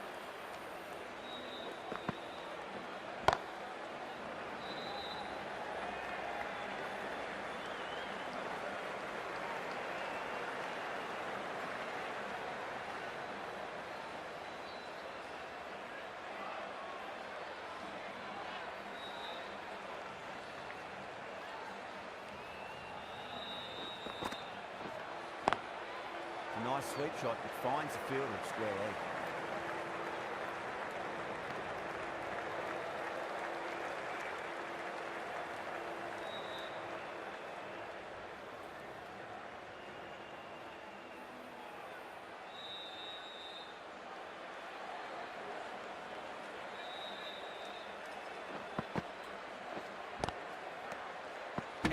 Nice sweep shot that finds the fielder at square leg.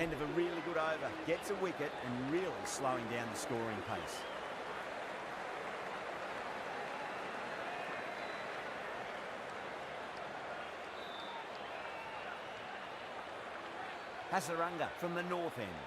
End of a really good over. Gets a wicket and really slowing down the scoring pace. Hasaranga from the north end.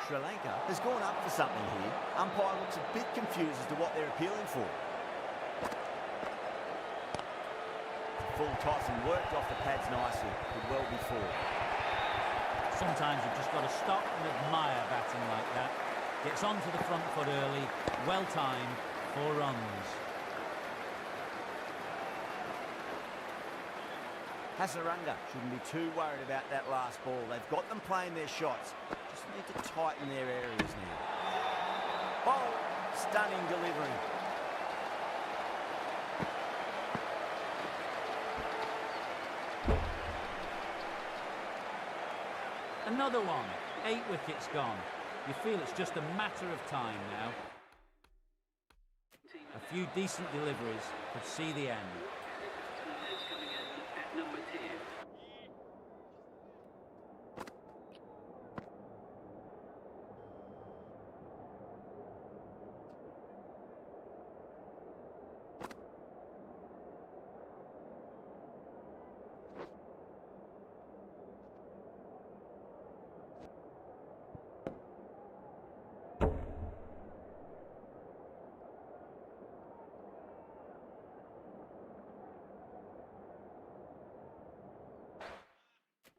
Sri Lanka has gone up for something here. Umpire looks a bit confused as to what they're appealing for. Full toss and worked off the pads nicely. Could well be 4. Sometimes you've just got to stop and admire batting like that. Gets onto the front foot early, well timed, 4 runs. Hasaranga shouldn't be too worried about that last ball. They've got them playing their shots. Just need to tighten their areas now. Oh, stunning delivery. Another one. 8 wickets gone. You feel it's just a matter of time now. A few decent deliveries could see the end.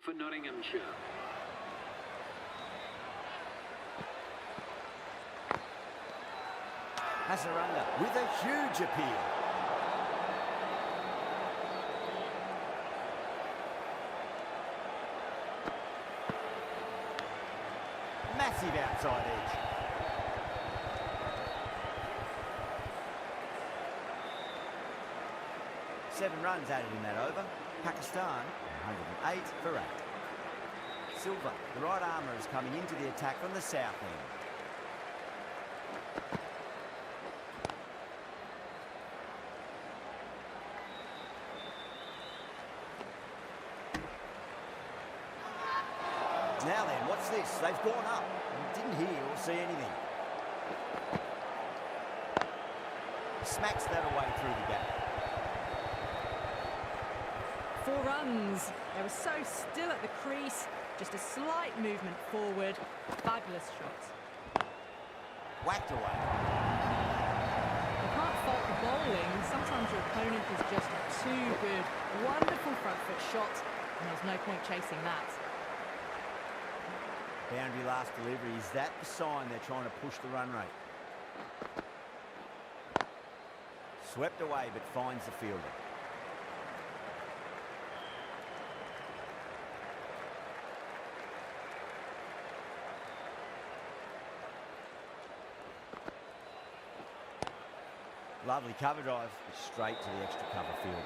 For Nottinghamshire. Hasaranga with a huge appeal. Massive outside edge. Seven runs added in that over. Pakistan, 108 for 8. Silva, the right armour, is coming into the attack from the south end. Now then, what's this? They've gone up. Didn't hear or see anything. Smacks that away through the gap. 4 runs. They were so still at the crease. Just a slight movement forward. Fabulous shot. Whacked away. You can't fault the bowling. Sometimes your opponent is just too good. Wonderful front foot shot, and there's no point chasing that. Boundary last delivery. Is that the sign they're trying to push the run rate? Swept away, but finds the fielder. Lovely cover drive, straight to the extra cover fielder.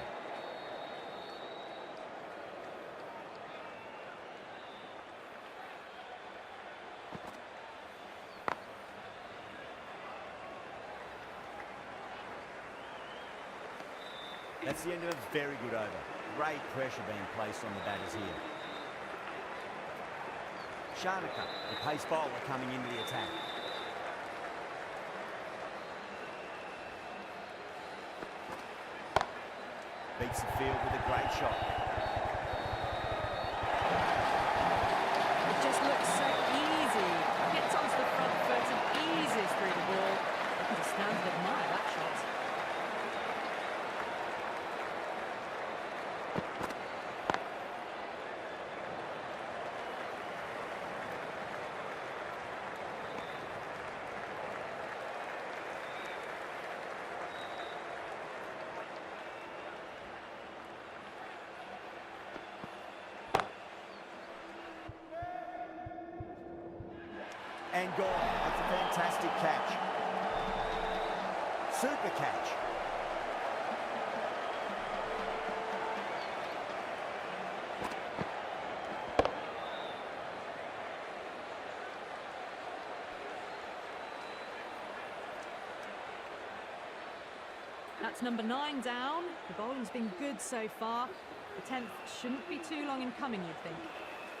That's the end of a very good over. Great pressure being placed on the batters here. Shanaka, the pace bowler, coming into the attack. Beats the field with a great shot. It just looks so easy. Gets onto the front foot and eases through the ball. You can just stand and admire that shot. And gone. That's a fantastic catch. Super catch. That's number 9 down. The bowling's been good so far. The 10th shouldn't be too long in coming, you'd think.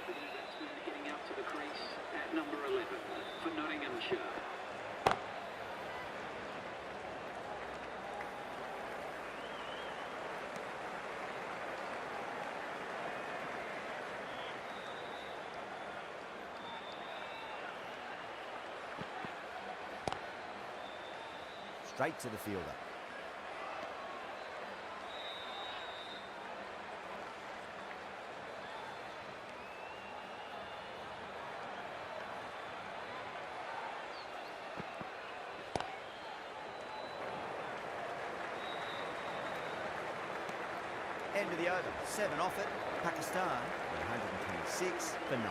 The new batsman getting out to the crease at number 11 for Nottinghamshire. Straight to the fielder. End of the over. 7 off it. Pakistan, 126 for 9.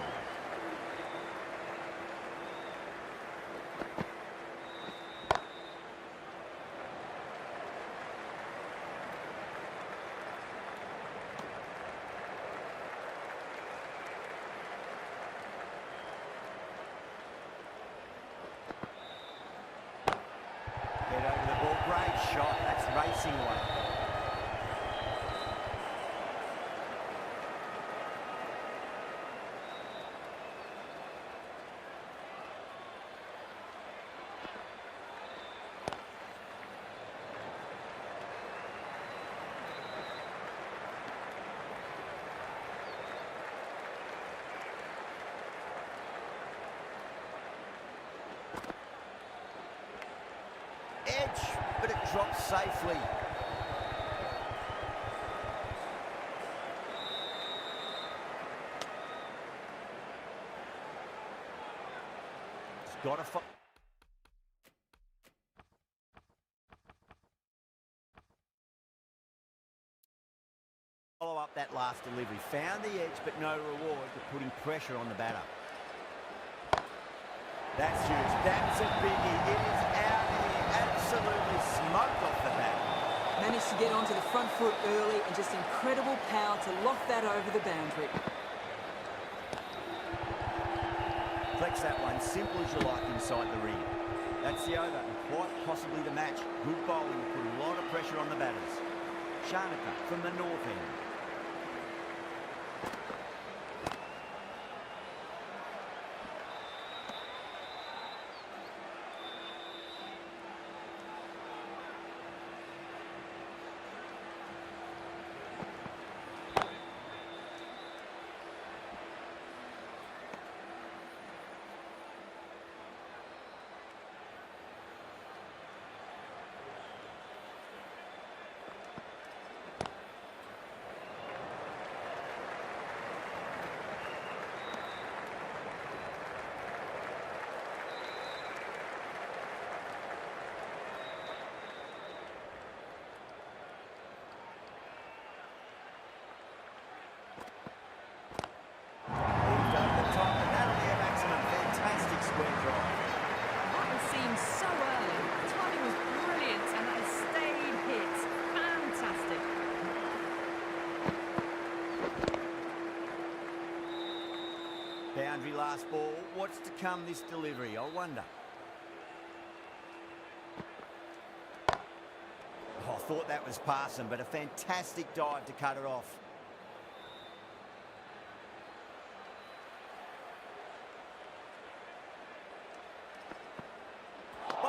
Head over the ball. Great shot. That's racing away. Edge, but it drops safely. It's got to found the edge, but no reward for putting pressure on the batter. That's huge. That's a biggie. It is out here. Absolutely smoked off the bat. Managed to get onto the front foot early and just incredible power to loft that over the boundary. Flex that one, simple as you like inside the ring. That's the over and quite possibly the match. Good bowling will put a lot of pressure on the batters. Shanaka from the north end. Boundary last ball. What's to come this delivery, I wonder. Oh, I thought that was passing, but a fantastic dive to cut it off.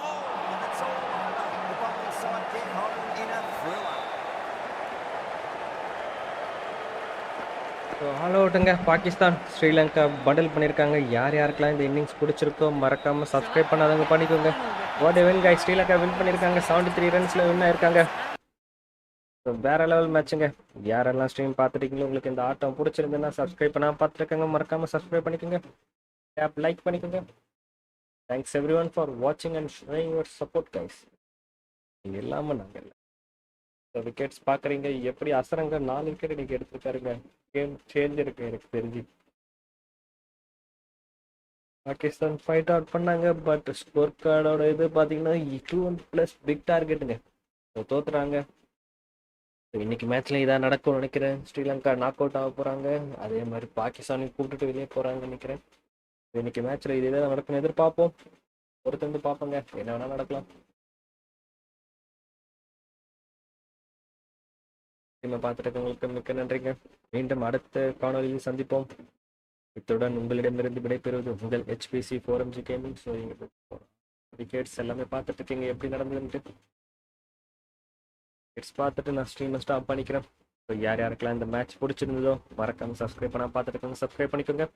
Oh, and it's all over. The bowling side get home in a thriller. So hello விட்டுங்க Pakistan Sri Lanka bundle பண்ணியிருக்காங்க. யார் யாருக்கெல்லாம் இந்த innings பிடிச்சிருக்கோ மறக்காமல் subscribe பண்ணாதவங்க பண்ணிக்கோங்க. What எவன் கை ஸ்ரீலங்கா வின் பண்ணியிருக்காங்க. 73 ரன்ஸில் வின் ஆயிருக்காங்க. ஸோ வேறு லெவல் மேட்சுங்க. யாரெல்லாம் ஸ்ட்ரீம் பார்த்துட்டீங்களோ உங்களுக்கு இந்த ஆட்டம் பிடிச்சிருந்துன்னா சப்ஸ்கிரைப் பண்ணால் பார்த்துருக்காங்க. மறக்காமல் சப்ஸ்கிரைப் பண்ணிக்கோங்க. டேப் லைக் பண்ணிக்கோங்க. தேங்க்ஸ் எவ்ரி ஒன் ஃபார் வாட்சிங் and showing your support guys. இது இல்லாமல் நாங்கள் இல்லை. விக்கெட்ஸ் பார்க்குறீங்க எப்படி அசரங்க 4 விக்கெட் இன்னைக்கு எடுத்துருக்காருங்க. கேம் சேஞ்ச் இருக்கு எனக்கு தெரிஞ்சு. பாகிஸ்தான் ஃபைட் அவுட் பண்ணாங்க. பட் ஸ்கோர் கார்டோட இது பார்த்தீங்கன்னா 200+ பிக் டார்கெட்டுங்க. தோத்துறாங்க. இன்னைக்கு மேட்ச்ல இதான் நடக்கும்னு நினைக்கிறேன். ஸ்ரீலங்கா நாக் அவுட் ஆக போறாங்க. அதே மாதிரி பாகிஸ்தானையும் கூப்பிட்டுட்டு வெளியே போறாங்கன்னு நினைக்கிறேன். இன்னைக்கு மேட்ச்ல இதே தான் நடக்கும்னு எதிர்பார்ப்போம். ஒருத்தந்து பார்ப்போங்க, என்ன வேணா நடக்கலாம். பார்த்துட்டு மிக்க நன்றிங்க. மீண்டும் அடுத்த காணொலியில் சந்திப்போம். இத்துடன் உங்களிடமிருந்து விடைபெறுவது உங்கள் HPC 4MG gaming. So wickets எல்லாமே பார்த்துட்டு இருக்கீங்க எப்படி நடந்ததுன்ட்டு. விக்கெட்ஸ் பார்த்துட்டு நான் ஸ்ட்ரீமை ஸ்டாப் பண்ணிக்கிறேன். ஸோ யார் யாருக்கெல்லாம் இந்த மேட்ச் பிடிச்சிருந்ததோ மறக்காம சப்ஸ்கிரைப் பண்ணால் பார்த்துட்டு சப்ஸ்கிரைப் பண்ணிக்கோங்க.